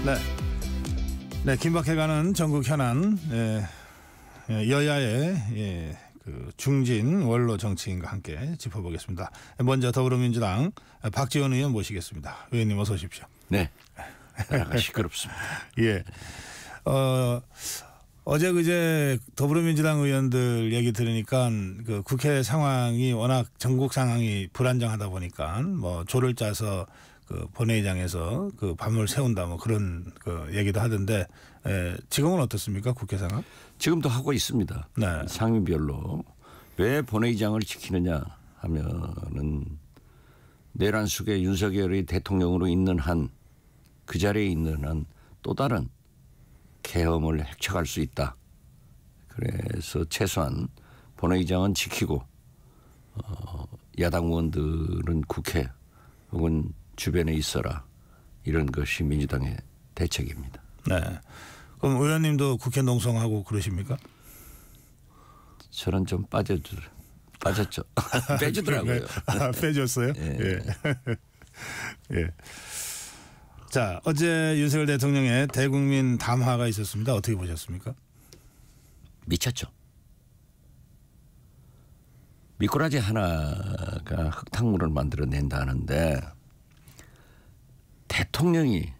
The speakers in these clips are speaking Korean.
네. 네, 긴박해가는 전국 현안, 여야의 그 중진 원로 정치인과 함께 짚어보겠습니다. 먼저 더불어민주당 박지원 의원 모시겠습니다. 의원님 어서 오십시오. 네. 시끄럽습니다. 예. 어제 그제 더불어민주당 의원들 얘기 들으니까 그 국회 상황이 워낙 전국 상황이 불안정하다 보니까 뭐 조를 짜서 그 본회의장에서 그 밤을 새운다 뭐 그런 그 얘기도 하던데 지금은 어떻습니까 국회 상황? 지금도 하고 있습니다. 네. 상임별로 왜 본회의장을 지키느냐 하면은 내란 속에 윤석열이 대통령으로 있는 한 그 자리에 있는 한 또 다른 계엄을 획책할 수 있다. 그래서 최소한 본회의장은 지키고 야당 의원들은 국회 혹은 주변에 있어라. 이런 것이 민주당의 대책입니다. 네. 그럼 의원님도 국회 농성하고 그러십니까? 저는 좀 빠졌죠. 빼주더라고요. 빼줬어요? 예. 예. 예. 자, 어제 윤석열 대통령의 대국민 담화가 있었습니다. 어떻게 보셨습니까? 미쳤죠. 미꾸라지 하나가 흙탕물을 만들어낸다는데 대통령이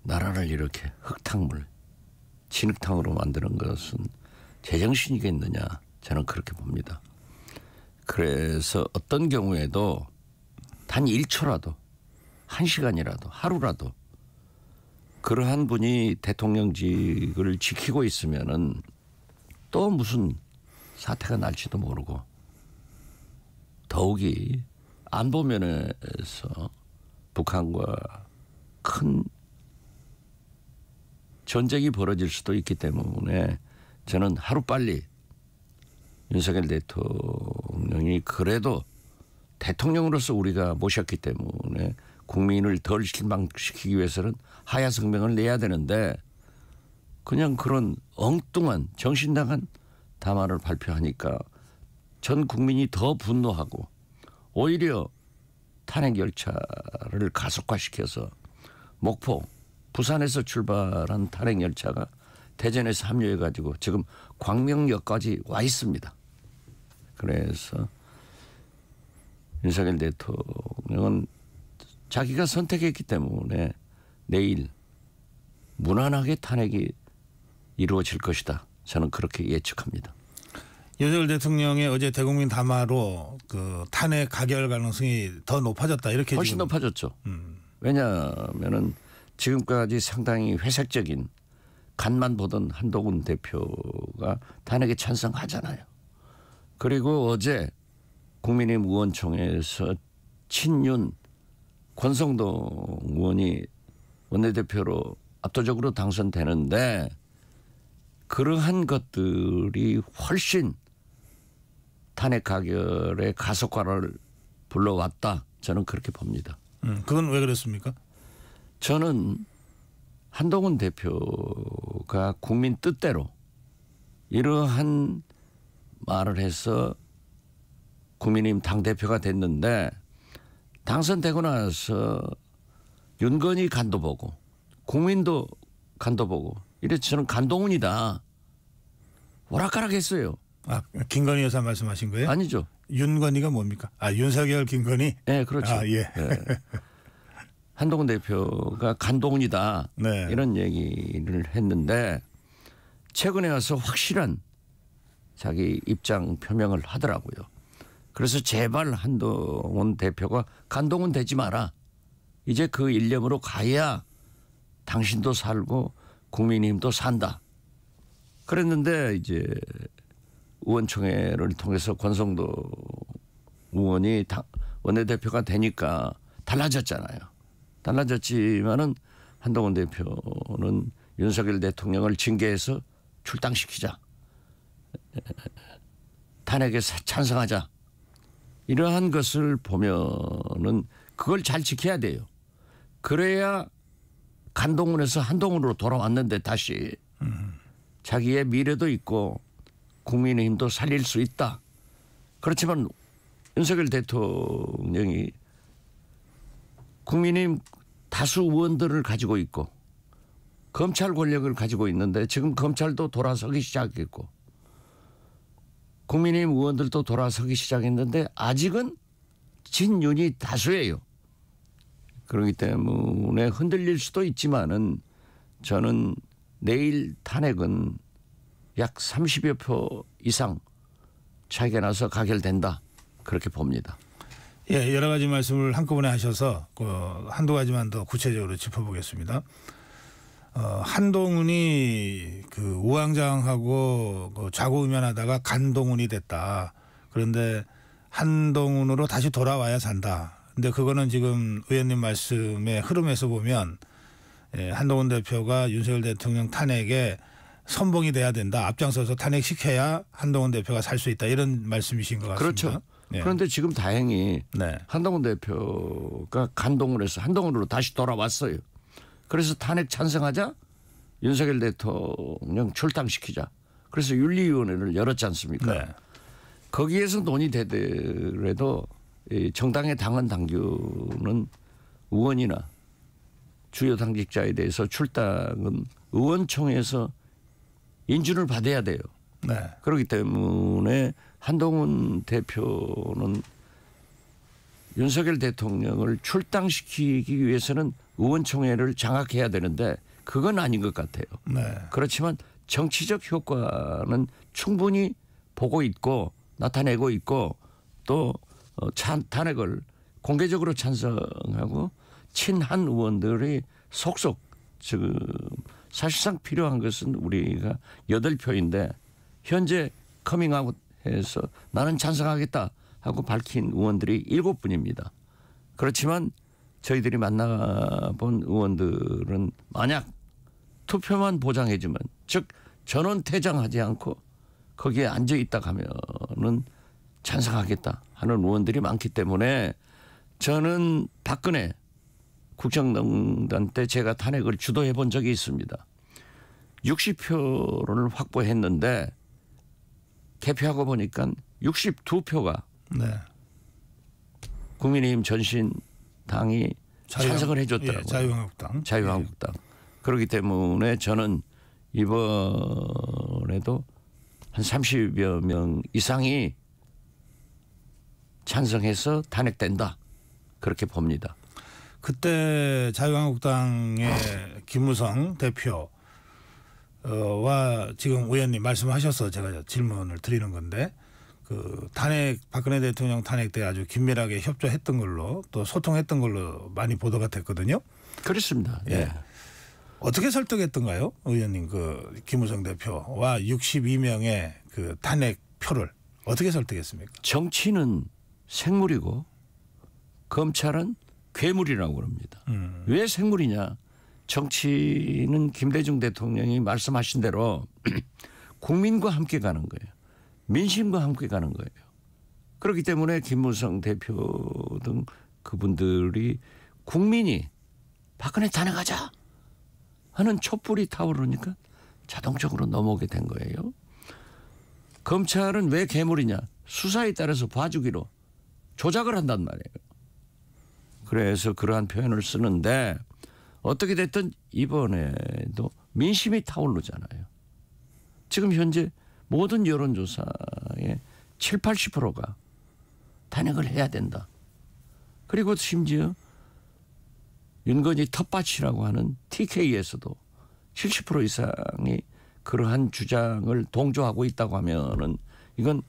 나라를 이렇게 흙탕물, 진흙탕으로 만드는 것은 제정신이겠느냐 저는 그렇게 봅니다. 그래서 어떤 경우에도 단 1초라도 1시간이라도 하루라도 그러한 분이 대통령직을 지키고 있으면은 또 무슨 사태가 날지도 모르고 더욱이 안보 면에서 북한과 큰 전쟁이 벌어질 수도 있기 때문에 저는 하루빨리 윤석열 대통령이 그래도 대통령으로서 우리가 모셨기 때문에 국민을 덜 실망시키기 위해서는 하야 성명을 내야 되는데 그냥 그런 엉뚱한 정신나간 담화를 발표하니까 전 국민이 더 분노하고 오히려 탄핵 열차를 가속화시켜서 목포, 부산에서 출발한 탄핵 열차가 대전에서 합류해가지고 지금 광명역까지 와 있습니다. 그래서 윤석열 대통령은 자기가 선택했기 때문에 내일 무난하게 탄핵이 이루어질 것이다. 저는 그렇게 예측합니다. 윤석열 대통령의 어제 대국민 담화로 그 탄핵 가결 가능성이 더 높아졌다 이렇게 훨씬 지금. 높아졌죠. 왜냐하면은 지금까지 상당히 회색적인 간만 보던 한동훈 대표가 탄핵에 찬성하잖아요. 그리고 어제 국민의힘 의원총회에서 친윤 권성동 의원이 원내대표로 압도적으로 당선되는데 그러한 것들이 훨씬 탄핵 가결의 가속화를 불러왔다. 저는 그렇게 봅니다. 그건 왜 그렇습니까? 저는 한동훈 대표가 국민 뜻대로 이러한 말을 해서 국민의힘 당대표가 됐는데 당선되고 나서 윤건희 간도 보고 국민도 간도 보고 이래서 저는 간동훈이다. 오락가락했어요. 아, 김건희 여사 말씀하신 거예요? 아니죠. 윤건희가 뭡니까? 아, 윤석열 김건희? 네, 그렇죠. 아, 예. 네. 한동훈 대표가 간동훈이다. 네. 이런 얘기를 했는데 최근에 와서 확실한 자기 입장 표명을 하더라고요. 그래서 제발 한동훈 대표가 간동훈 되지 마라. 이제 그 일념으로 가야 당신도 살고 국민의힘도 산다. 그랬는데 이제 의원총회를 통해서 권성도 의원이 원내대표가 되니까 달라졌잖아요. 달라졌지만은 한동훈 대표는 윤석열 대통령을 징계해서 출당시키자. 탄핵에 찬성하자. 이러한 것을 보면은 그걸 잘 지켜야 돼요. 그래야 간동훈에서 한동훈으로 돌아왔는데 다시 자기의 미래도 있고 국민의힘도 살릴 수 있다. 그렇지만 윤석열 대통령이 국민의힘 다수 의원들을 가지고 있고 검찰 권력을 가지고 있는데 지금 검찰도 돌아서기 시작했고 국민의힘 의원들도 돌아서기 시작했는데 아직은 진윤이 다수예요. 그렇기 때문에 흔들릴 수도 있지만은 저는 내일 탄핵은 약 30여 표 이상 차이가 나서 가결된다. 그렇게 봅니다. 예, 여러 가지 말씀을 한꺼번에 하셔서 한두 가지만 더 구체적으로 짚어보겠습니다. 한동훈이 그 우왕좌왕하고 좌고우면하다가 간동훈이 됐다. 그런데 한동훈으로 다시 돌아와야 산다. 근데 그거는 지금 의원님 말씀의 흐름에서 보면 한동훈 대표가 윤석열 대통령 탄핵에 선봉이 돼야 된다. 앞장서서 탄핵시켜야 한동훈 대표가 살 수 있다. 이런 말씀이신 것 같습니다. 그렇죠. 네. 그런데 지금 다행히 네. 한동훈 대표가 간동을 해서 한동훈으로 다시 돌아왔어요. 그래서 탄핵 찬성하자 윤석열 대통령 출당시키자. 그래서 윤리위원회를 열었지 않습니까? 네. 거기에서 논의되더라도 정당의 당헌 당규는 의원이나 주요 당직자에 대해서 출당은 의원총회에서 인준을 받아야 돼요. 네. 그렇기 때문에 한동훈 대표는 윤석열 대통령을 출당시키기 위해서는 의원총회를 장악해야 되는데 그건 아닌 것 같아요. 네. 그렇지만 정치적 효과는 충분히 보고 있고 나타내고 있고 또 탄핵을 공개적으로 찬성하고 친한 의원들이 속속 지금 사실상 필요한 것은 우리가 8표인데 현재 커밍아웃해서 나는 찬성하겠다 하고 밝힌 의원들이 7분입니다. 그렇지만 저희들이 만나본 의원들은 만약 투표만 보장해주면 즉 전원 퇴장하지 않고 거기에 앉아있다 하면은 찬성하겠다 하는 의원들이 많기 때문에 저는 박근혜 국정농단 때 제가 탄핵을 주도해 본 적이 있습니다. 60표를 확보했는데 개표하고 보니까 62표가 네. 국민의힘 전신당이 찬성을 해줬더라고요. 예, 자유한국당. 자유한국당. 그렇기 때문에 저는 이번에도 한 30여 명 이상이 찬성해서 탄핵된다. 그렇게 봅니다. 그때 자유한국당의 김무성 대표와 지금 의원님 말씀하셔서 제가 질문을 드리는 건데 그 탄핵 박근혜 대통령 탄핵 때 아주 긴밀하게 협조했던 걸로 또 소통했던 걸로 많이 보도가 됐거든요. 그렇습니다. 예. 예. 어떻게 설득했던가요, 의원님? 그 김무성 대표와 62명의 그 탄핵 표를 어떻게 설득했습니까? 정치는 생물이고 검찰은 괴물이라고 그럽니다. 왜 생물이냐? 정치는 김대중 대통령이 말씀하신 대로 국민과 함께 가는 거예요. 민심과 함께 가는 거예요. 그렇기 때문에 김무성 대표 등 그분들이 국민이 박근혜 탄핵하자 하는 촛불이 타오르니까 자동적으로 넘어오게 된 거예요. 검찰은 왜 괴물이냐? 수사에 따라서 봐주기로 조작을 한단 말이에요. 그래서 그러한 표현을 쓰는데 어떻게 됐든 이번에도 민심이 타오르잖아요. 지금 현재 모든 여론조사의 7, 80%가 탄핵을 해야 된다. 그리고 심지어 윤건희 텃밭이라고 하는 TK에서도 70% 이상이 그러한 주장을 동조하고 있다고 하면은 이건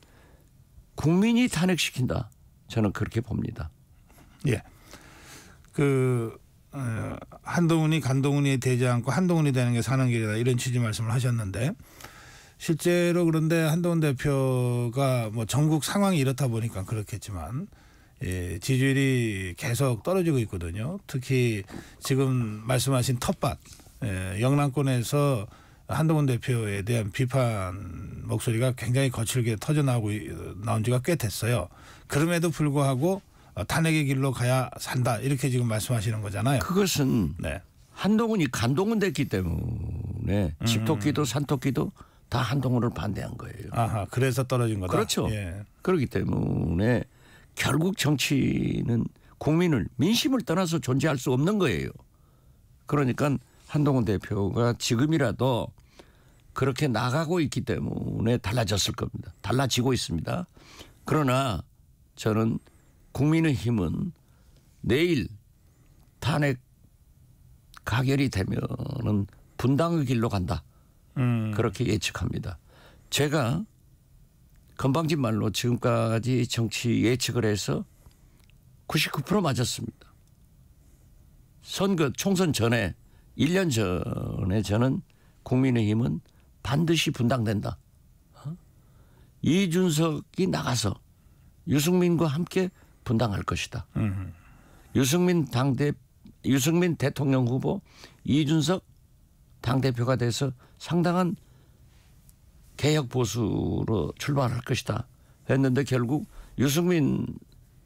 국민이 탄핵시킨다. 저는 그렇게 봅니다. 예. 한동훈이 간동훈이 되지 않고 한동훈이 되는 게 사는 길이다 이런 취지 말씀을 하셨는데 실제로 그런데 한동훈 대표가 뭐 전국 상황이 이렇다 보니까 그렇겠지만 예, 지지율이 계속 떨어지고 있거든요. 특히 지금 말씀하신 텃밭 영남권에서 한동훈 대표에 대한 비판 목소리가 굉장히 거칠게 나온 지가 꽤 됐어요. 그럼에도 불구하고 탄핵의 길로 가야 산다 이렇게 지금 말씀하시는 거잖아요. 그것은 네. 한동훈이 간동훈 됐기 때문에 집토끼도 산토끼도 다 한동훈을 반대한 거예요. 아하, 그래서 떨어진 거다. 그렇죠. 예. 그렇기 때문에 결국 정치는 국민을 민심을 떠나서 존재할 수 없는 거예요. 그러니까 한동훈 대표가 지금이라도 그렇게 나가고 있기 때문에 달라졌을 겁니다. 달라지고 있습니다. 그러나 저는 국민의힘은 내일 탄핵 가결이 되면은 분당의 길로 간다. 그렇게 예측합니다. 제가 건방진 말로 지금까지 정치 예측을 해서 99% 맞았습니다. 선거 총선 전에 1년 전에 저는 국민의힘은 반드시 분당된다. 이준석이 나가서 유승민과 함께 분당할 것이다. 유승민 대통령 후보, 이준석 당대표가 돼서 상당한 개혁 보수로 출발할 것이다 했는데 결국 유승민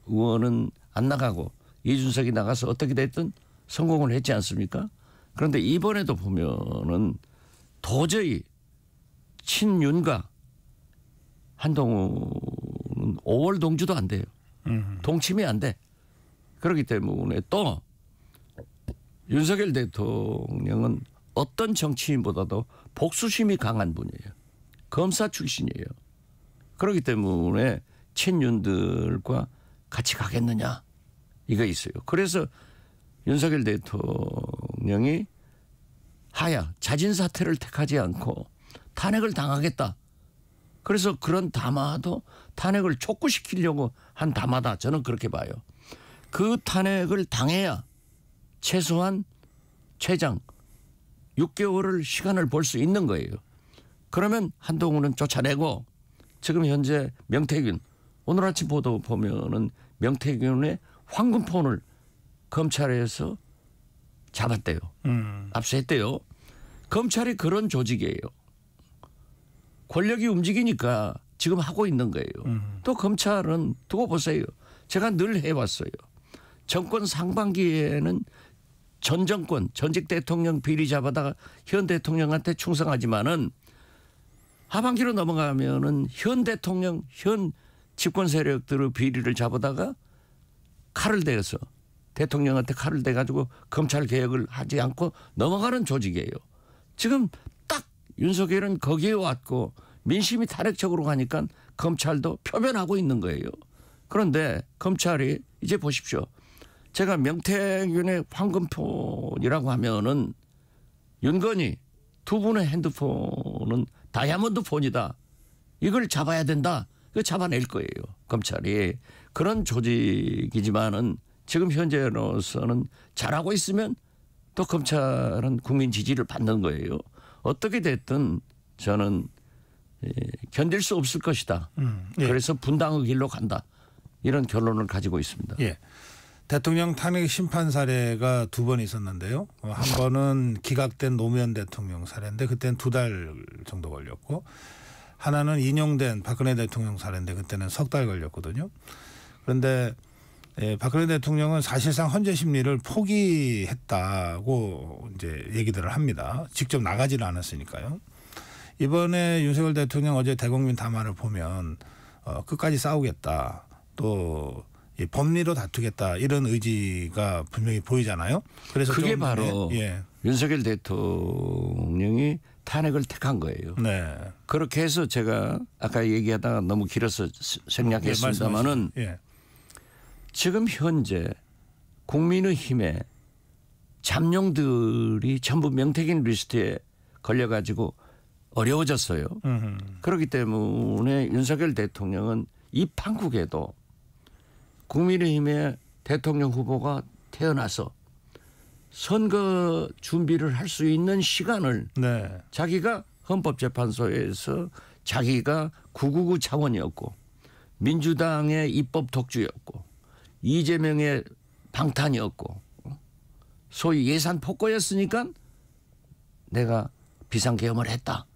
의원은 안 나가고 이준석이 나가서 어떻게 됐든 성공을 했지 않습니까? 그런데 이번에도 보면은 도저히 친윤과 한동훈은 5월 동주도 안 돼요. 동침이 안 돼. 그렇기 때문에 또 윤석열 대통령은 어떤 정치인보다도 복수심이 강한 분이에요. 검사 출신이에요. 그렇기 때문에 친윤들과 같이 가겠느냐 이거 있어요. 그래서 윤석열 대통령이 하야 자진 사퇴를 택하지 않고 탄핵을 당하겠다. 그래서 그런 담화도 탄핵을 촉구시키려고 한 담화다. 저는 그렇게 봐요. 그 탄핵을 당해야 최소한 최장 6개월을 시간을 볼 수 있는 거예요. 그러면 한동훈은 쫓아내고 지금 현재 명태균 오늘 아침 보도 보면은 명태균의 황금폰을 검찰에서 잡았대요. 압수했대요. 검찰이 그런 조직이에요. 권력이 움직이니까 지금 하고 있는 거예요. 또 검찰은 두고 보세요. 제가 늘 해왔어요. 정권 상반기에는 전 정권 전직 대통령 비리 잡아다가 현 대통령한테 충성하지만은 하반기로 넘어가면은 현 대통령 현 집권 세력들의 비리를 잡아다가 칼을 대서 대통령한테 칼을 대가지고 검찰 개혁을 하지 않고 넘어가는 조직이에요. 지금 딱 윤석열은 거기에 왔고 민심이 탄핵적으로 가니까 검찰도 표면하고 있는 거예요. 그런데 검찰이 이제 보십시오. 제가 명태균의 황금폰이라고 하면은 윤건희 두 분의 핸드폰은 다이아몬드 폰이다. 이걸 잡아야 된다. 이거 잡아낼 거예요. 검찰이. 그런 조직이지만은 지금 현재로서는 잘하고 있으면 또 검찰은 국민 지지를 받는 거예요. 어떻게 됐든 저는 견딜 수 없을 것이다. 예. 그래서 분당의 길로 간다. 이런 결론을 가지고 있습니다. 예. 대통령 탄핵 심판 사례가 두 번 있었는데요. 한 번은 기각된 노무현 대통령 사례인데 그때는 2달 정도 걸렸고 하나는 인용된 박근혜 대통령 사례인데 그때는 3달 걸렸거든요. 그런데 박근혜 대통령은 사실상 헌재 심리를 포기했다고 이제 얘기들을 합니다. 직접 나가지는 않았으니까요. 이번에 윤석열 대통령 어제 대국민 담화를 보면 끝까지 싸우겠다. 또 법리로 다투겠다. 이런 의지가 분명히 보이잖아요. 그래서 그게 바로 윤석열 대통령이 탄핵을 택한 거예요. 네. 그렇게 해서 제가 아까 얘기하다가 너무 길어서 생략했습니다마는 지금 현재 국민의힘에 잠룡들이 전부 명태균 리스트에 걸려가지고 어려워졌어요. 그렇기 때문에 윤석열 대통령은 이 판국에도 국민의힘의 대통령 후보가 태어나서 선거 준비를 할 수 있는 시간을 자기가 헌법재판소에서 자기가 999 차원이었고 민주당의 입법 독주였고 이재명의 방탄이었고 소위 예산 폭거였으니까 내가 비상계엄을 했다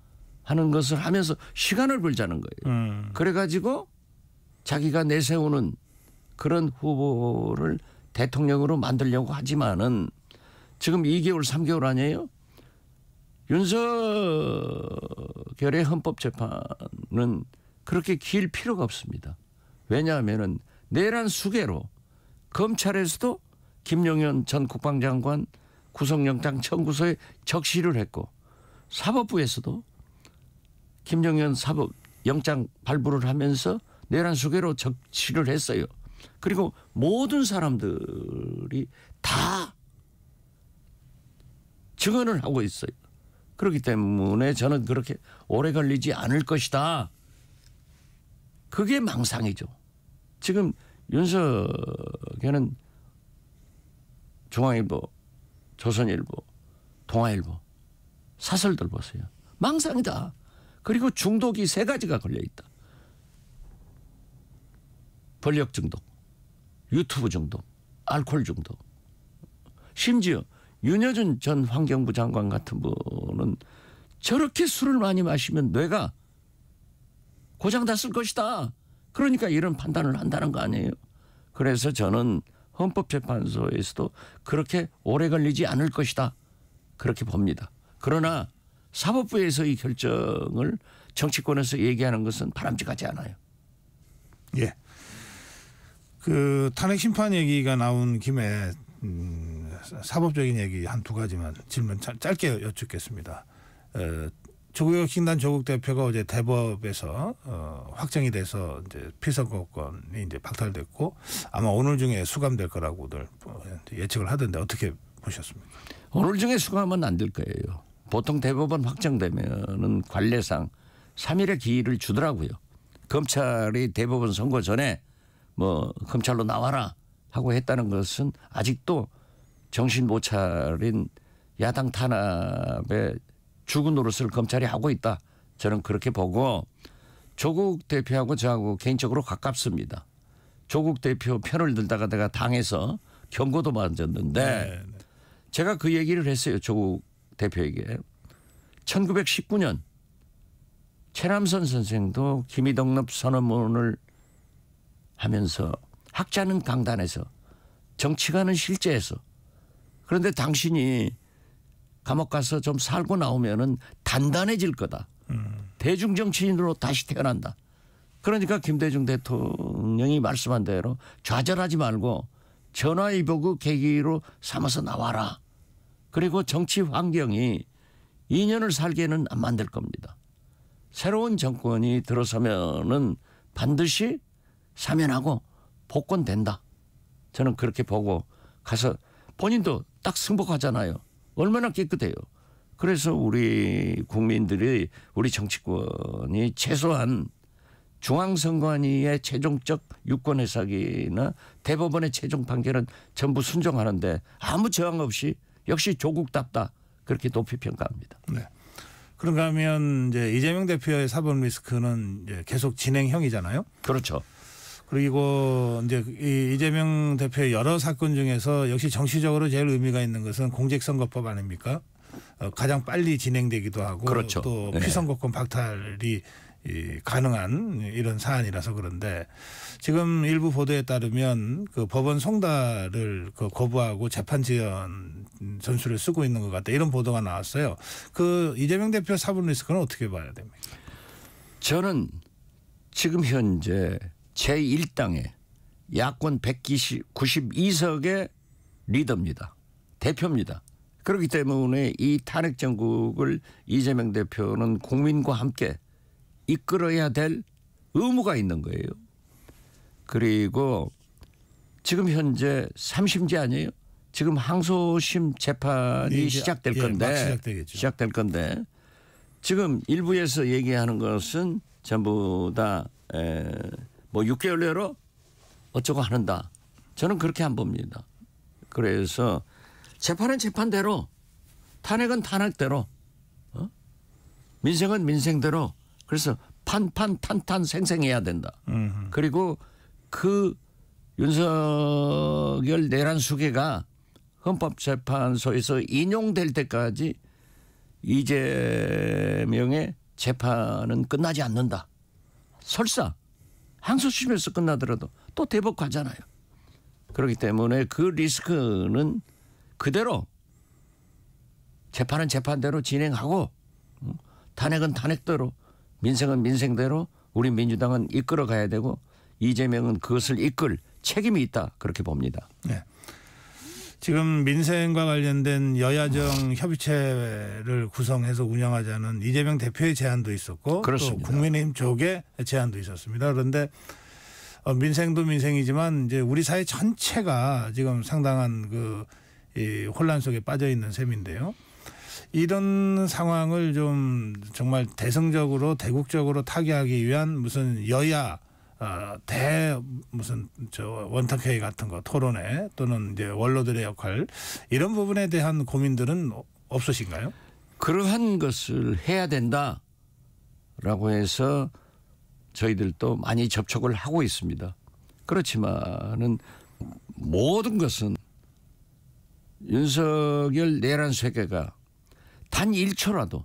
하는 것을 하면서 시간을 벌자는 거예요. 그래가지고 자기가 내세우는 그런 후보를 대통령으로 만들려고 하지만은 지금 2개월 3개월 아니에요? 윤석열의 헌법재판은 그렇게 길 필요가 없습니다. 왜냐하면은 내란 수개로 검찰에서도 김용현 전 국방장관 구속영장 청구서에 적시를 했고 사법부에서도 김정현 사법 영장 발부를 하면서 내란 수괴로 적시를 했어요. 그리고 모든 사람들이 다 증언을 하고 있어요. 그렇기 때문에 저는 그렇게 오래 걸리지 않을 것이다. 그게 망상이죠. 지금 윤석열은 중앙일보, 조선일보, 동아일보 사설들 보세요. 망상이다. 그리고 중독이 3가지가 걸려있다. 권력 중독, 유튜브 중독, 알코올 중독. 심지어 윤여준 전 환경부 장관 같은 분은 저렇게 술을 많이 마시면 뇌가 고장났을 것이다. 그러니까 이런 판단을 한다는 거 아니에요. 그래서 저는 헌법재판소에서도 그렇게 오래 걸리지 않을 것이다. 그렇게 봅니다. 그러나 사법부에서의 결정을 정치권에서 얘기하는 것은 바람직하지 않아요. 예. 그 탄핵 심판 얘기가 나온 김에 사법적인 얘기 한 2가지만 질문 짧게 여쭙겠습니다. 조국혁신단 조국 대표가 어제 대법에서 확정이 돼서 이제 피선거권이 이제 박탈됐고 아마 오늘 중에 수감될 거라고들 예측을 하던데 어떻게 보셨습니까? 오늘 중에 수감은 안 될 거예요. 보통 대법원 확정되면은 관례상 3일의 기일을 주더라고요. 검찰이 대법원 선고 전에 뭐 검찰로 나와라 하고 했다는 것은 아직도 정신 못 차린 야당 탄압에 죽은 노릇을 검찰이 하고 있다. 저는 그렇게 보고 조국 대표하고 저하고 개인적으로 가깝습니다. 조국 대표 편을 들다가 내가 당해서 경고도 맞았는데 네. 제가 그 얘기를 했어요. 조국 대표에게. 1919년 최남선 선생도 김이덕럽 선언문을 하면서 학자는 강단에서 정치가는 실제에서 그런데 당신이 감옥 가서 좀 살고 나오면은 단단해질 거다. 대중정치인으로 다시 태어난다. 그러니까 김대중 대통령이 말씀한 대로 좌절하지 말고 전화위복의 계기로 삼아서 나와라. 그리고 정치 환경이 2년을 살게는 안 만들 겁니다. 새로운 정권이 들어서면은 반드시 사면하고 복권된다. 저는 그렇게 보고 가서 본인도 딱 승복하잖아요. 얼마나 깨끗해요. 그래서 우리 국민들이 우리 정치권이 최소한 중앙선관위의 최종적 유권 해석이나 대법원의 최종 판결은 전부 순종하는데 아무 저항 없이 역시 조국답다 그렇게 높이 평가합니다. 네. 그런가 하면 이제 이재명 대표의 사법 리스크는 이제 계속 진행형이잖아요. 그렇죠. 그리고 이제 이재명 대표의 여러 사건 중에서 역시 정치적으로 제일 의미가 있는 것은 공직선거법 아닙니까? 가장 빨리 진행되기도 하고 그렇죠. 또 네. 피선거권 박탈이 가능한 이런 사안이라서 그런데 지금 일부 보도에 따르면 그 법원 송달을 거부하고 재판 지연 전술을 쓰고 있는 것 같다 이런 보도가 나왔어요. 그 이재명 대표 사법 리스크는 어떻게 봐야 됩니까? 저는 지금 현재 제1당의 야권 192석의 리더입니다. 대표입니다. 그렇기 때문에 이 탄핵 정국을 이재명 대표는 국민과 함께 이끌어야 될 의무가 있는 거예요. 그리고 지금 현재 3심제 아니에요? 지금 항소심 재판이 시작될 건데 시작될 건데 지금 일부에서 얘기하는 것은 전부 다 뭐 6개월 내로 어쩌고 하는다. 저는 그렇게 안 봅니다. 그래서 재판은 재판대로 탄핵은 탄핵대로 민생은 민생대로 그래서 탄탄 생생해야 된다. 그리고 그 윤석열 내란 수괴가 헌법재판소에서 인용될 때까지 이재명의 재판은 끝나지 않는다. 설사 항소심에서 끝나더라도 또 대법 가잖아요. 그렇기 때문에 그 리스크는 그대로 재판은 재판대로 진행하고 탄핵은 탄핵대로 민생은 민생대로 우리 민주당은 이끌어 가야 되고 이재명은 그것을 이끌 책임이 있다 그렇게 봅니다. 네. 지금 민생과 관련된 여야정 협의체를 구성해서 운영하자는 이재명 대표의 제안도 있었고 그렇습니다. 또 국민의힘 쪽의 제안도 있었습니다. 그런데 민생도 민생이지만 이제 우리 사회 전체가 지금 상당한 이 혼란 속에 빠져 있는 셈인데요. 이런 상황을 좀 정말 대승적으로 대국적으로 타개하기 위한 무슨 여야 무슨 원탁회의 같은 거 토론회 또는 이제 원로들의 역할 이런 부분에 대한 고민들은 없으신가요? 그러한 것을 해야 된다라고 해서 저희들도 많이 접촉을 하고 있습니다. 그렇지만은 모든 것은 윤석열 내란 세계가 단 1초라도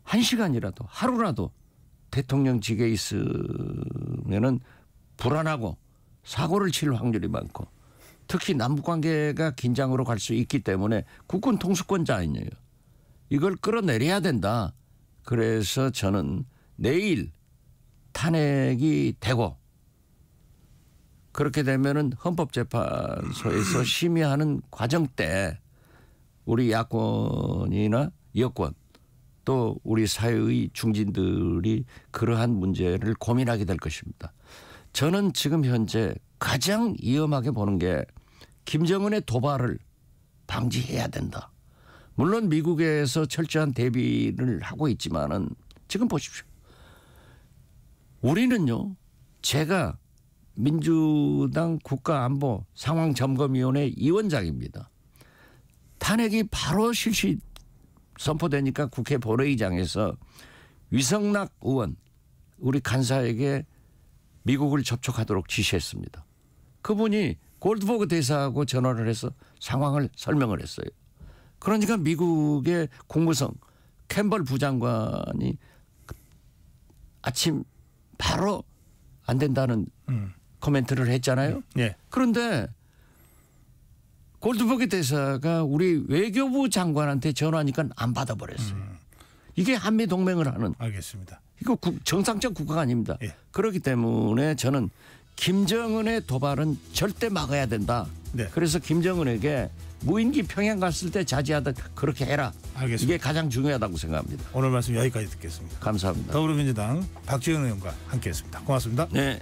1시간이라도 하루라도 대통령직에 있으면은 불안하고 사고를 칠 확률이 많고 특히 남북관계가 긴장으로 갈 수 있기 때문에 국군 통수권자 아니에요. 이걸 끌어내려야 된다. 그래서 저는 내일 탄핵이 되고 그렇게 되면은 헌법재판소에서 심의하는 과정 때 우리 야권이나 여권 또 우리 사회의 중진들이 그러한 문제를 고민하게 될 것입니다. 저는 지금 현재 가장 위험하게 보는 게 김정은의 도발을 방지해야 된다. 물론 미국에서 철저한 대비를 하고 있지만은 지금 보십시오. 우리는요. 제가 민주당 국가안보 상황점검위원회 위원장입니다. 탄핵이 바로 실시 선포되니까 국회 본회의장에서 위성락 의원 우리 간사에게 미국을 접촉하도록 지시했습니다. 그분이 골드버그 대사하고 전화를 해서 상황을 설명을 했어요. 그러니까 미국의 국무성 캠벌 부장관이 아침 바로 안 된다는 코멘트를 했잖아요. 예. 그런데 골드버그 대사가 우리 외교부 장관한테 전화하니까 안 받아버렸어요. 이게 한미동맹을 하는. 알겠습니다. 이거 정상적 국가가 아닙니다. 예. 그렇기 때문에 저는 김정은의 도발은 절대 막아야 된다. 네. 그래서 김정은에게 무인기 평양 갔을 때 자제하다 그렇게 해라. 알겠습니다. 이게 가장 중요하다고 생각합니다. 오늘 말씀 여기까지 듣겠습니다. 감사합니다. 더불어민주당 박지원 의원과 함께했습니다. 고맙습니다. 네.